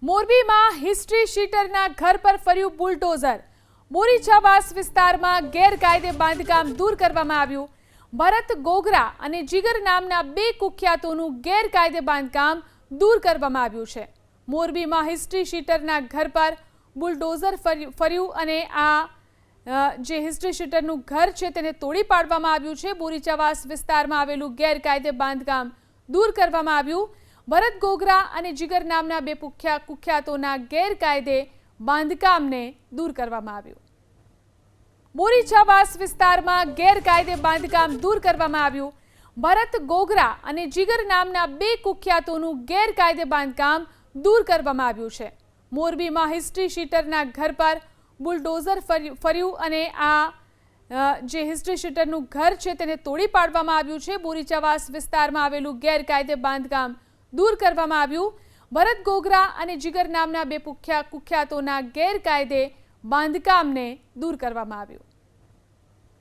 મોરબીમાં હિસ્ટ્રી શીટરના ઘર પર ફર્યું બુલડોઝર। બોરીછાવાસ વિસ્તારમાં ગેરકાયદે બાંધકામ દૂર કરવામાં આવ્યું। ભરત ગોગરા અને જીગર નામના બે કુખ્યાતોનું ગેરકાયદે બાંધકામ દૂર કરવામાં આવ્યું છે। મોરબીમાં હિસ્ટ્રી શીટરના ઘર પર બુલડોઝર ફર્યું અને આ જે હિસ્ટ્રી શીટરનું ઘર છે તેને તોડી પાડવામાં આવ્યું છે। બોરીછાવાસ વિસ્તારમાં આવેલું ગેરકાયદે બાંધકામ દૂર કરવામાં આવ્યું। ભરત ગોગરા અને જીગર નામના બે કુખ્યાતોના ગેરકાયદે બાંધકામને દૂર કરવામાં આવ્યું। બોરીછાવાસ વિસ્તારમાં ગેરકાયદે બાંધકામ દૂર કરવામાં આવ્યું। ભરત ગોગરા અને જીગર નામના બે કુખ્યાતોનું ગેરકાયદે બાંધકામ દૂર કરવામાં આવ્યું છે। મોરબીમાં હિસ્ટ્રી શીટરના ઘર પર બુલડોઝર ફર્યું અને આ જે હિસ્ટ્રી શીટરનું ઘર છે તેને તોડી પાડવામાં આવ્યું છે। બોરીછાવાસ વિસ્તારમાં આવેલું ગેરકાયદે બાંધકામ દૂર કરવામાં આવ્યું। ભરત ગોગરા અને જીગર નામના બે કુખ્યાતોના ગેરકાયદે બાંધકામને દૂર કરવામાં આવ્યું।